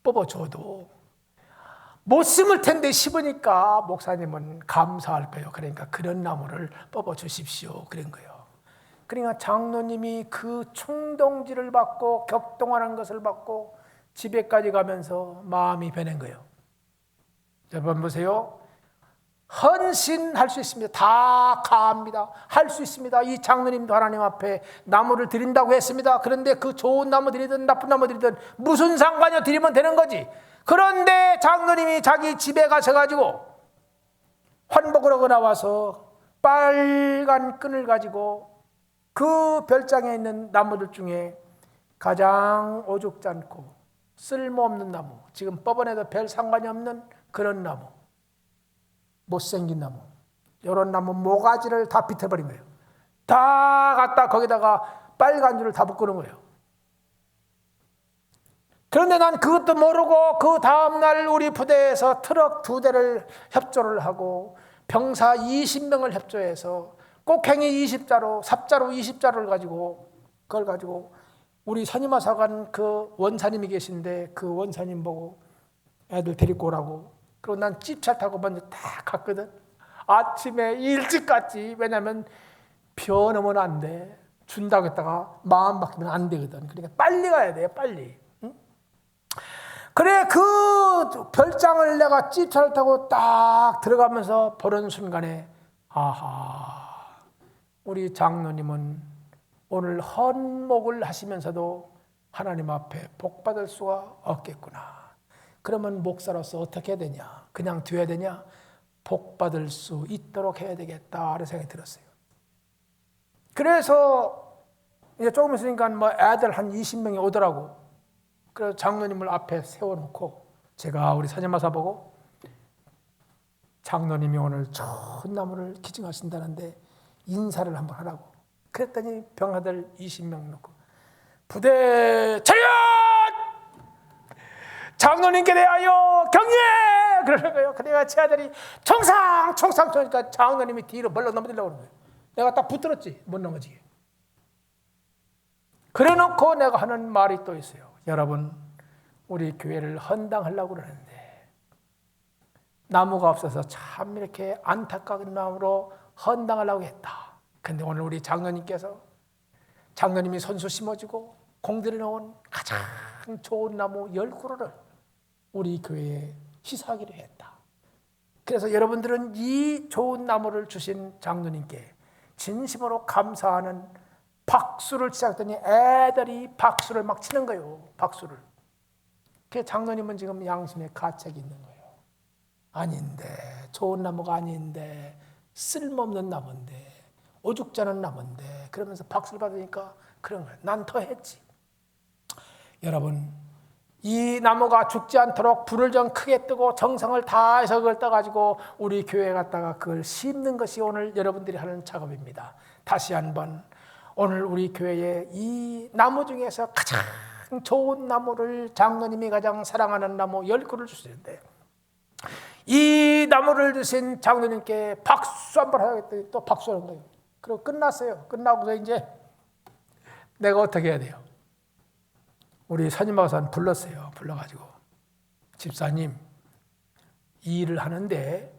뽑아줘도 못 심을 텐데 심으니까 목사님은 감사할 거예요. 그러니까 그런 나무를 뽑아주십시오. 그런 거예요. 그러니까 장로님이 그 충동질을 받고 격동하는 것을 받고 집에까지 가면서 마음이 변한 거예요. 여러분 보세요. 헌신할 수 있습니다. 다 가합니다. 할 수 있습니다. 이 장로님도 하나님 앞에 나무를 드린다고 했습니다. 그런데 그 좋은 나무 드리든 나쁜 나무 드리든 무슨 상관이요? 드리면 되는 거지. 그런데 장로님이 자기 집에 가셔가지고 환복을 하고 나와서 빨간 끈을 가지고 그 별장에 있는 나무들 중에 가장 오죽지 않고 쓸모없는 나무, 지금 법원에도 별 상관이 없는 그런 나무, 못생긴 나무, 이런 나무 모가지를 다 비틀어버린 거예요. 다 갖다 거기다가 빨간 줄을 다 묶어놓은 거예요. 그런데 난 그것도 모르고 그 다음날 우리 부대에서 트럭 2대를 협조를 하고 병사 20명을 협조해서 꼭행이 20자로, 삽자로 20자로를 가지고 그걸 가지고 우리 선임하사관 그 원사님이 계신데 그 원사님 보고 애들 데리고 오라고. 그리고 난 찝차 타고 먼저 다 갔거든. 아침에 일찍 갔지. 왜냐면 변하면 안 돼. 준다고 했다가 마음 바뀌면 안 되거든. 그러니까 빨리 가야 돼. 빨리. 응? 그래 그 별장을 내가 찝차를 타고 딱 들어가면서 보는 순간에 아하, 우리 장로님은 오늘 헌목을 하시면서도 하나님 앞에 복 받을 수가 없겠구나. 그러면 목사로서 어떻게 해야 되냐? 그냥 뒤야 되냐? 복 받을 수 있도록 해야 되겠다 하는 생각이 들었어요. 그래서 이제 조금 있으니까 뭐 애들 한 20명이 오더라고. 그래서 장로님을 앞에 세워놓고 제가 우리 사제마사 보고 장로님이 오늘 좋은 나무를 기증하신다는데 인사를 한번 하라고. 그랬더니 병아들 20명 놓고 부대 차렷! 장로님께 대하여 경례! 그러는 거예요. 그래가 제 아들이 총상! 총상! 쏘니까 장로님이 뒤로 벌러 넘어지려고 그러는 거예요. 내가 딱 붙들었지. 못 넘어지게. 그래 놓고 내가 하는 말이 또 있어요. 여러분, 우리 교회를 헌당하려고 그러는데 나무가 없어서 참 이렇게 안타까운 마음으로 헌당하려고 했다. 근데 오늘 우리 장로님께서 장로님이 손수 심어주고 공들여 놓은 가장 좋은 나무 10그루를 우리 교회에 희사하기로 했다. 그래서 여러분들은 이 좋은 나무를 주신 장로님께 진심으로 감사하는 박수를 치자더니 애들이 박수를 막 치는 거예요. 박수를. 그 장로님은 지금 양심의 가책이 있는 거예요. 아닌데, 좋은 나무가 아닌데, 쓸모없는 나무인데, 오죽자는 나무인데, 그러면서 박수를 받으니까 그런 거예요. 난 더 했지. 여러분, 이 나무가 죽지 않도록 불을 좀 크게 뜨고 정성을 다해서 그걸 떠가지고 우리 교회에 갔다가 그걸 심는 것이 오늘 여러분들이 하는 작업입니다. 다시 한번 오늘 우리 교회에 이 나무 중에서 가장 좋은 나무를 장로님이 가장 사랑하는 나무 10그루를 주시는데 이 나무를 주신 장로님께 박수 한번 하겠더니 또 박수하는 거예요. 그리고 끝났어요. 끝나고서 이제 내가 어떻게 해야 돼요? 우리 선임박사는 불렀어요. 불러가지고 집사님 이 일을 하는데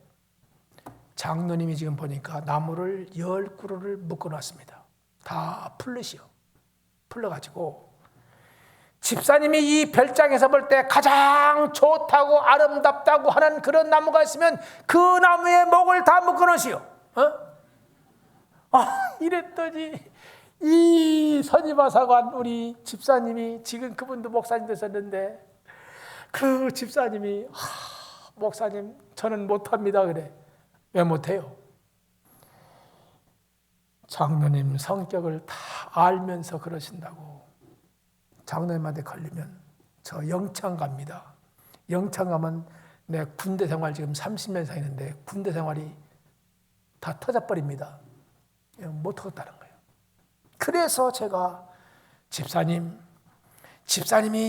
장로님이 지금 보니까 나무를 10그루를 묶어놨습니다. 다 풀르시오. 풀러가지고 집사님이 이 별장에서 볼 때 가장 좋다고 아름답다고 하는 그런 나무가 있으면 그 나무의 목을 다 묶어놓으시오. 이랬더니 이 선임하사관 우리 집사님이 지금 그분도 목사님 되셨는데 그 집사님이 목사님 저는 못합니다 그래. 왜 못해요? 장로님 성격을 다 알면서 그러신다고. 장로님한테 걸리면 저 영창 갑니다. 영창 가면 내 군대 생활 지금 30년 이상 했는데 군대 생활이 다 터져버립니다. 못하겠다는 거예요. 그래서 제가 집사님이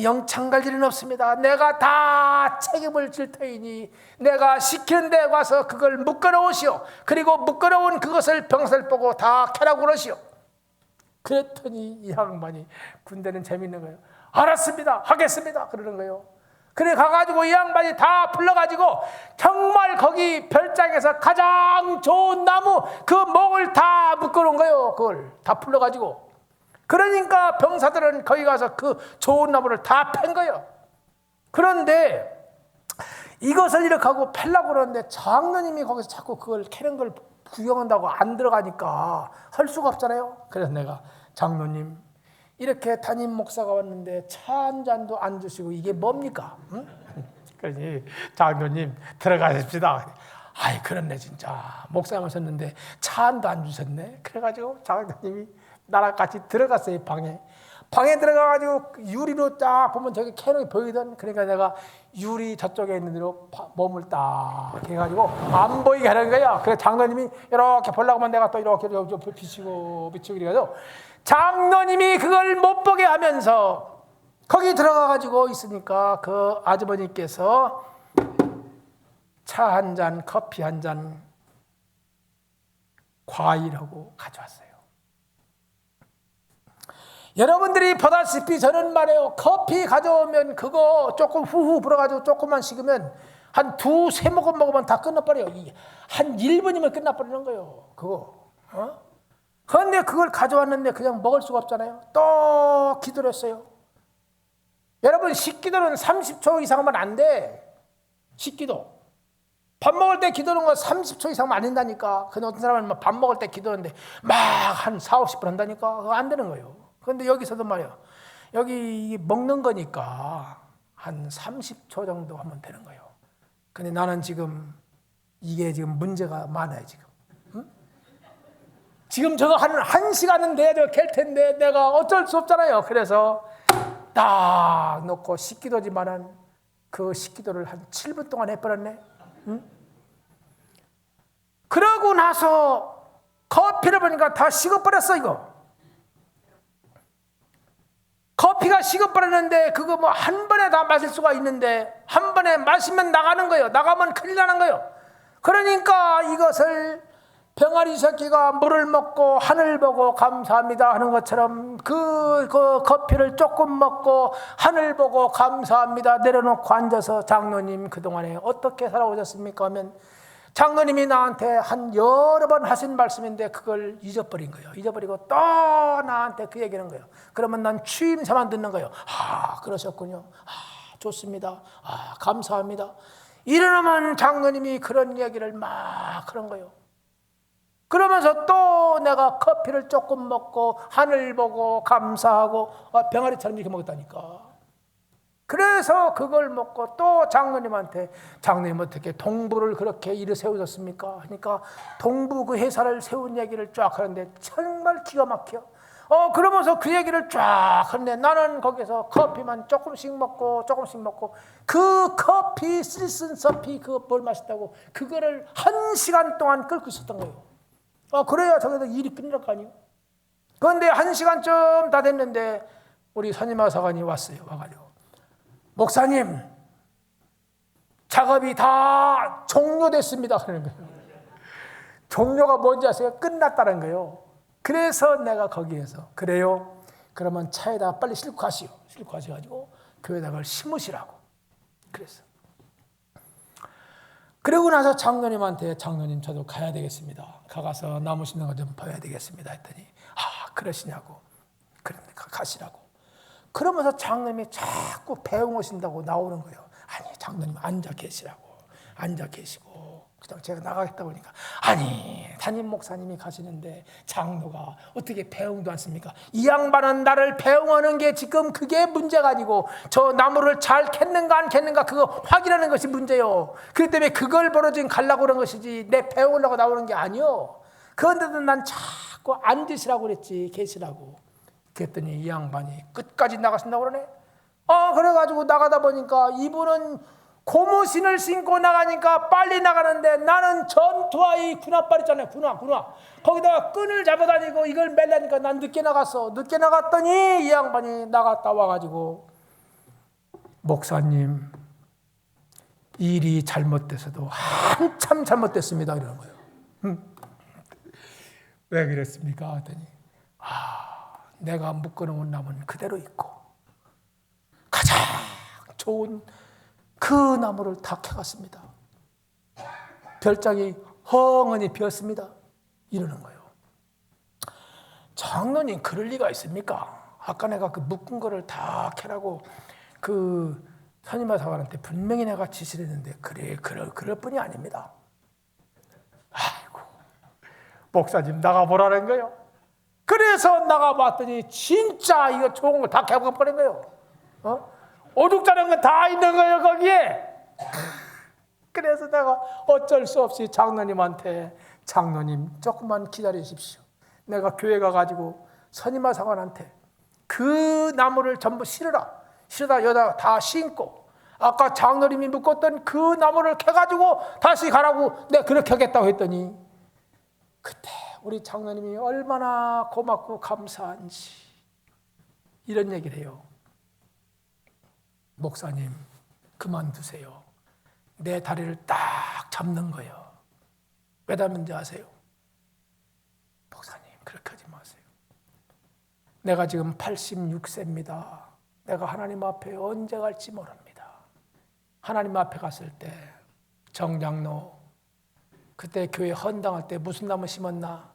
영창 갈 일은 없습니다. 내가 다 책임을 질 테이니 내가 시키는 데 가서 그걸 묶어놓으시오. 그리고 묶어놓은 그것을 병살 보고 다 캐라고 그러시오. 그랬더니 이 양반이 군대는 재밌는 거예요. 알았습니다. 하겠습니다. 그러는 거예요. 그래 가가지고 이 양반이 다 불러가지고 정말 거기 별장에서 가장 좋은 나무 그 목을 다 묶어놓은 거예요. 그걸 다 불러가지고. 그러니까 병사들은 거기 가서 그 좋은 나무를 다 팬 거예요. 그런데 이것을 이렇게 하고 팰라고 그러는데 장로님이 거기서 자꾸 그걸 캐는 걸 구경한다고 안 들어가니까 할 수가 없잖아요. 그래서 내가 장로님 이렇게 담임 목사가 왔는데 차 한 잔도 안 주시고 이게 뭡니까? 응? 그러니 장로님 들어가십시다. 아이 그렇네 진짜 목사님 하셨는데 차 한 잔도 안 주셨네. 그래가지고 장로님이 나랑 같이 들어갔어요. 방에 들어가가지고 유리로 딱 보면 저기 캐논이 보이던. 그러니까 내가 유리 저쪽에 있는 데로 몸을 딱 해가지고 안 보이게 하는 거야. 그래서 장로님이 이렇게 보려고 하면 내가 또 이렇게 비치고 그래가지고 장로님이 그걸 못 보게 하면서 거기 들어가가지고 있으니까 그 아주머니께서 차 한 잔, 커피 한 잔, 과일하고 가져왔어요. 여러분들이 보다시피 저는 말해요. 커피 가져오면 그거 조금 후후 불어가지고 조금만 식으면 한 2-3모금 먹으면 다 끝나버려요. 한 1분이면 끝나버리는 거예요. 그거. 그런데 그걸 가져왔는데 그냥 먹을 수가 없잖아요. 또 기도를 했어요. 여러분 식기도는 30초 이상은 안 돼. 식기도. 밥 먹을 때 기도하는 거 30초 이상은 안 된다니까. 근데 어떤 사람은 밥 먹을 때 기도하는데 막 한 40-50분 한다니까. 그거 안 되는 거예요. 그런데 여기서도 말이야. 여기 먹는 거니까 한 30초 정도 하면 되는 거예요. 근데 나는 지금 이게 지금 문제가 많아요. 지금 저거 한 시간은 돼야 될 텐데 내가 어쩔 수 없잖아요. 그래서 딱 놓고 식기도지만은 그 식기도를 한 7분 동안 해버렸네. 그러고 나서 커피를 보니까 다 식어버렸어 이거. 커피가 식어버렸는데 그거 뭐 한 번에 다 마실 수가 있는데 한 번에 마시면 나가는 거예요. 나가면 큰일 나는 거예요. 그러니까 이것을 병아리 새끼가 물을 먹고 하늘 보고 감사합니다 하는 것처럼 그 커피를 조금 먹고 하늘 보고 감사합니다 내려놓고 앉아서 장로님 그동안에 어떻게 살아오셨습니까 하면 장로님이 나한테 한 여러 번 하신 말씀인데 그걸 잊어버린 거예요. 잊어버리고 또 나한테 그 얘기하는 거예요. 그러면 난 취임새만 듣는 거예요. 아 그러셨군요. 아 좋습니다. 아 감사합니다. 이러면 장로님이 그런 얘기를 막 그런 거예요. 그러면서 또 내가 커피를 조금 먹고 하늘 보고 감사하고 병아리처럼 이렇게 먹었다니까. 그래서 그걸 먹고 또 장로님한테 장로님 어떻게 동부를 그렇게 일을 세우셨습니까? 그러니까 동부 그 회사를 세운 얘기를 쫙 하는데 정말 기가 막혀. 그러면서 그 얘기를 쫙 하는데 나는 거기서 커피만 조금씩 먹고 그 커피 실슨 커피 그거 뭘 마셨다고 그거를 1시간 동안 끓고 있었던 거예요. 그래야 저기서 일이 끝날 거 아니에요. 그런데 1시간쯤 다 됐는데 우리 선임하사관이 왔어요. 와가지고 목사님 작업이 다 종료됐습니다. 그러는 거예요. 종료가 뭔지 아세요? 끝났다는 거예요. 그래서 내가 거기에서 그래요. 그러면 차에다 빨리 싣고 가시오. 싣고 가셔가지고 교회에다가 심으시라고 그랬어. 그러고 나서 장로님한테 장로님 저도 가야 되겠습니다. 가서 나무 심는 거 좀 봐야 되겠습니다 했더니 그러시냐고. 그러니까 가시라고. 그러면서 장로님이 자꾸 배웅 오신다고 나오는 거예요. 아니 장로님 앉아 계시라고. 앉아 계시고 그냥 제가 나가겠다 보니까 아니 담임 목사님이 가시는데 장로가 어떻게 배웅도 않습니까? 이 양반은 나를 배웅하는 게 지금 그게 문제가 아니고 저 나무를 잘 캤는가 안 캤는가 그거 확인하는 것이 문제요. 그렇기 때문에 그걸 보러 지금 가려고 그런 것이지 내 배우려고 나오는 게 아니요. 그런데도 난 자꾸 앉으시라고 그랬지, 계시라고. 그랬더니 이 양반이 끝까지 나가신다고 그러네. 그래가지고 나가다 보니까 이분은 고무신을 신고 나가니까 빨리 나가는데 나는 전투화의 군화빨 있잖아요. 군화. 거기다가 끈을 잡아다니고 이걸 매려니까 난 늦게 나갔어. 늦게 나갔더니 이 양반이 나갔다 와가지고 목사님 일이 잘못돼서도 한참 잘못됐습니다. 이러는 거예요. 왜 그랬습니까? 하더니 내가 묶어놓은 나무는 그대로 있고 가장 좋은 그 나무를 다 캐갔습니다. 별장이 헝언이 비었습니다. 이러는 거예요. 장로님 그럴 리가 있습니까? 아까 내가 그 묶은 거를 다 캐라고 그 선임마 사관한테 분명히 내가 지시를 했는데 그럴 뿐이 아닙니다. 아이고 목사님 나가보라는 거예요. 그래서 나가봤더니 진짜 이거 좋은 거 다 캐버린 거예요. 오죽자는 건 다 있는 거예요 거기에. 그래서 내가 어쩔 수 없이 장로님한테 장로님 조금만 기다리십시오. 내가 교회 가가지고 선임마 사관한테 그 나무를 전부 실어다 여기다 다 심고 아까 장로님이 묶었던 그 나무를 캐가지고 다시 가라고 내가 그렇게 하겠다고 했더니 그때 우리 장로님이 얼마나 고맙고 감사한지 이런 얘기를 해요. 목사님 그만두세요. 내 다리를 딱 잡는 거예요. 왜 닮은지 아세요? 목사님 그렇게 하지 마세요. 내가 지금 86세입니다. 내가 하나님 앞에 언제 갈지 모릅니다. 하나님 앞에 갔을 때 정장로 그때 교회 헌당할 때 무슨 나무 심었나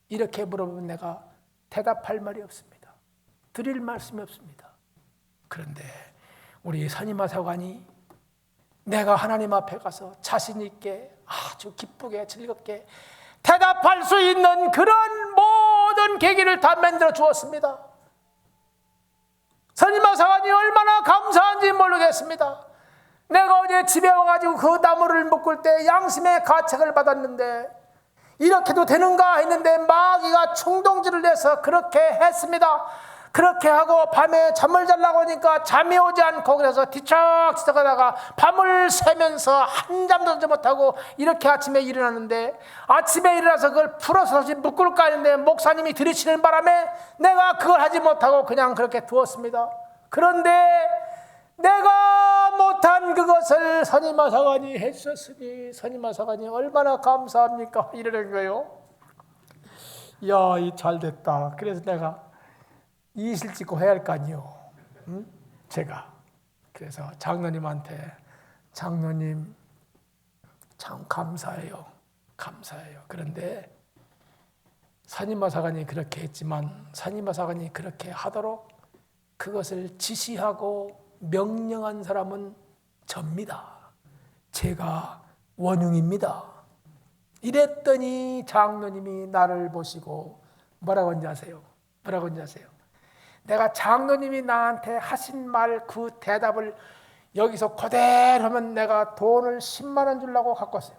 이렇게 물어보면 내가 대답할 말이 없습니다. 드릴 말씀이 없습니다. 그런데 우리 선임마 사관이 내가 하나님 앞에 가서 자신 있게 아주 기쁘게 즐겁게 대답할 수 있는 그런 모든 계기를 다 만들어 주었습니다. 선임마 사관이 얼마나 감사한지 모르겠습니다. 내가 어제 집에 와가지고 그 나무를 묶을 때 양심의 가책을 받았는데 이렇게도 되는가 했는데 마귀가 충동질을 내서 그렇게 했습니다. 그렇게 하고 밤에 잠을 자려고 하니까 잠이 오지 않고 그래서 뒤척뒤척 하다가 밤을 새면서 한잠도 자지 못하고 이렇게 아침에 일어났는데 아침에 일어나서 그걸 풀어서 다시 묶을까 했는데 목사님이 들이치는 바람에 내가 그걸 하지 못하고 그냥 그렇게 두었습니다. 그런데 내가 못한 그것을 선임마 사관이 해주셨으니 선임마 사관이 얼마나 감사합니까? 이러는 거예요. 야, 이 잘됐다. 그래서 내가 이실 짓고 해야 할 거 아니요. 응? 제가 그래서 장로님한테 장로님 참 감사해요. 그런데 선임마 사관이 그렇게 했지만 선임마 사관이 그렇게 하도록 그것을 지시하고 명령한 사람은 접니다. 제가 원흉입니다. 이랬더니 장로님이 나를 보시고 뭐라고 한지 아세요? 내가 장로님이 나한테 하신 말 그 대답을 여기서 그대로 하면 내가 돈을 10만 원 주려고 갖고 왔어요.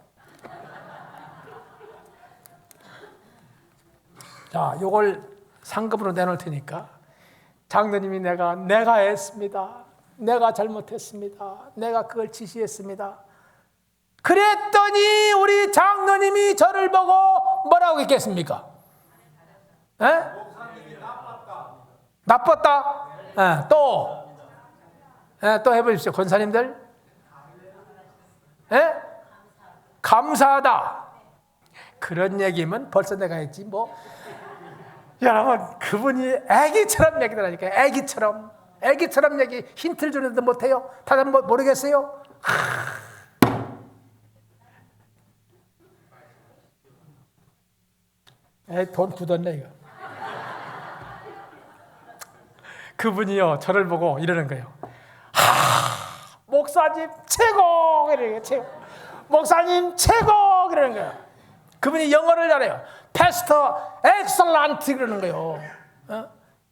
자, 요걸 상금으로 내놓을 테니까 장로님이 내가 했습니다. 내가 잘못했습니다. 내가 그걸 지시했습니다. 그랬더니 우리 장로님이 저를 보고 뭐라고 했겠습니까? 에? 나빴다? 또 해보십시오. 권사님들. 감사하다. 그런 얘기면 벌써 내가 했지 뭐. 여러분 그분이 애기처럼 얘기를 하니까 애기처럼 얘기 힌트를 주는데 못해요? 다들 모르겠어요? 돈 굳었네 이거. 그분이요 저를 보고 이러는 거예요. 목사님 최고! 이래요, 최고. 목사님 최고 그러는 거예요. 그분이 영어를 잘해요. 패스터 엑셀런트 그러는 거예요.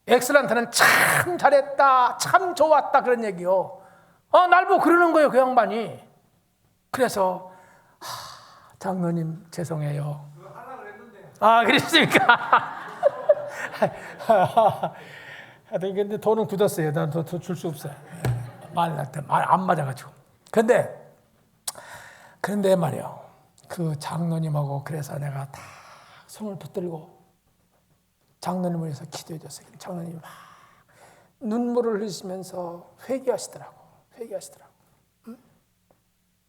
엑셀런트는 참 잘했다, 참 좋았다 그런 얘기요. 날 보고 그러는 거예요, 그 양반이. 그래서 장로님 죄송해요. 그랬습니까? 근데 돈은 굳었어요. 난 더 줄 수 없어요. 말 안 맞아가지고. 그런데 말이요. 그 장로님하고 그래서 내가 다 손을 붙들고 장로님을 위해서 기도해 줬어요. 장로님이 막 눈물을 흘리시면서 회개하시더라고.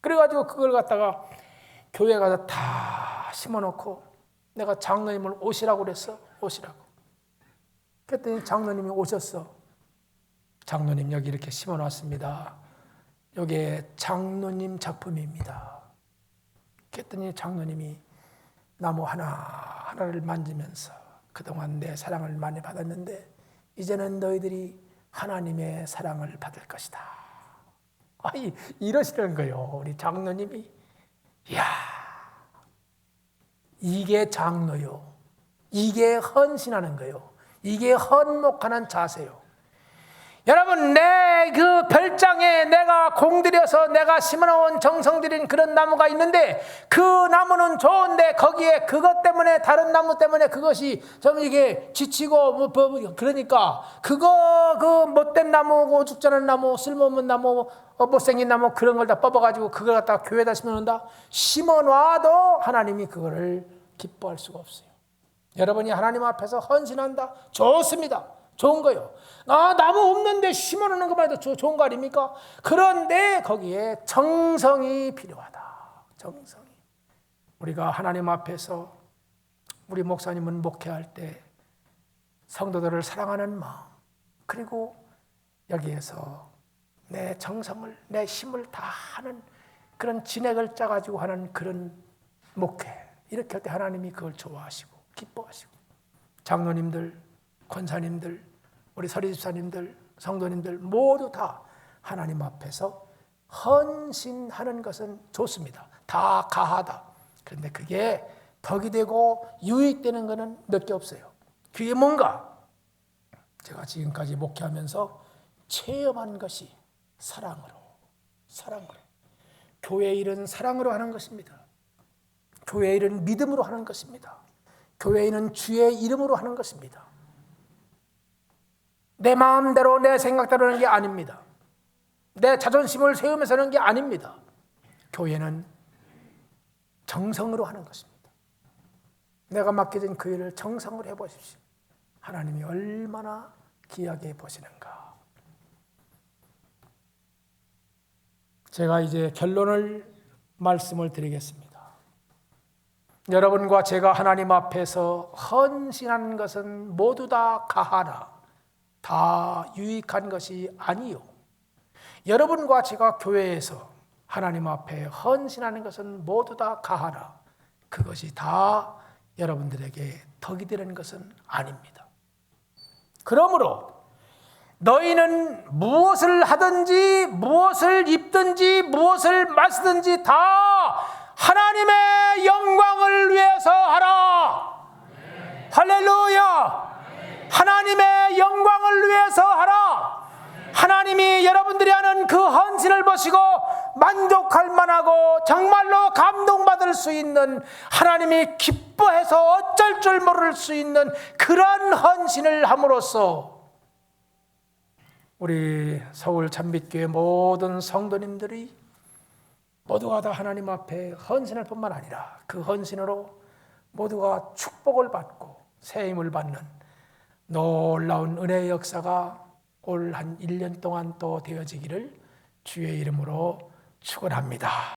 그래가지고 그걸 갖다가 교회 가서 다 심어놓고 내가 장로님을 오시라고 그랬어. 그랬더니 장로님이 오셨어. 장로님 여기 이렇게 심어놨습니다. 이게 장로님 작품입니다. 그랬더니 장로님이 나무 하나하나를 만지면서 그동안 내 사랑을 많이 받았는데 이제는 너희들이 하나님의 사랑을 받을 것이다. 이러시는 거예요. 우리 장로님이. 이야, 이게 장로요. 이게 헌신하는 거요. 이게 헌목하는 자세요. 여러분, 내 그 별장에 내가 공들여서 내가 심어놓은 정성 들인 그런 나무가 있는데 그 나무는 좋은데 거기에 그것 때문에 다른 나무 때문에 그것이 좀 이게 지치고 그러니까 그 못된 나무, 오죽자는 나무, 쓸모없는 나무, 못생긴 나무 그런 걸 다 뽑아가지고 그걸 갖다가 교회에다 심어놓는다. 심어놔도 하나님이 그거를 기뻐할 수가 없어요. 여러분이 하나님 앞에서 헌신한다? 좋습니다. 좋은 거요. 나무 없는데 심어놓는 것만 해도 좋은 거 아닙니까? 그런데 거기에 정성이 필요하다. 정성이. 우리가 하나님 앞에서 우리 목사님은 목회할 때 성도들을 사랑하는 마음, 그리고 여기에서 내 정성을, 내 힘을 다하는 그런 진액을 짜가지고 하는 그런 목회, 이렇게 할 때 하나님이 그걸 좋아하시고 기뻐하시고, 장로님들, 권사님들, 우리 서리집사님들, 성도님들 모두 다 하나님 앞에서 헌신하는 것은 좋습니다. 다 가하다. 그런데 그게 덕이 되고 유익되는 것은 몇 개 없어요. 그게 뭔가? 제가 지금까지 목회하면서 체험한 것이 사랑으로. 교회 일은 사랑으로 하는 것입니다. 교회 일은 믿음으로 하는 것입니다. 교회 일은 주의 이름으로 하는 것입니다. 내 마음대로 내 생각대로 하는 게 아닙니다. 내 자존심을 세우면서 하는 게 아닙니다. 교회는 정성으로 하는 것입니다. 내가 맡겨진 그 일을 정성으로 해보십시오. 하나님이 얼마나 귀하게 보시는가. 제가 이제 결론을 말씀을 드리겠습니다. 여러분과 제가 하나님 앞에서 헌신하는 것은 모두 다 가하나 다 유익한 것이 아니요. 여러분과 제가 교회에서 하나님 앞에 헌신하는 것은 모두 다 가하나 그것이 다 여러분들에게 덕이 되는 것은 아닙니다. 그러므로 너희는 무엇을 하든지 무엇을 입든지 무엇을 마시든지 다 하나님의 영광을 위해서 하라. 네. 할렐루야. 네. 하나님의 영광을 위해서 하라. 네. 하나님이 여러분들이 하는 그 헌신을 보시고 만족할 만하고 정말로 감동받을 수 있는, 하나님이 기뻐해서 어쩔 줄 모를 수 있는 그런 헌신을 함으로써 우리 서울 참빛교회 모든 성도님들이 모두가 다 하나님 앞에 헌신할 뿐만 아니라 그 헌신으로 모두가 축복을 받고 새 힘을 받는 놀라운 은혜의 역사가 올 한 1년 동안 또 되어지기를 주의 이름으로 축원합니다.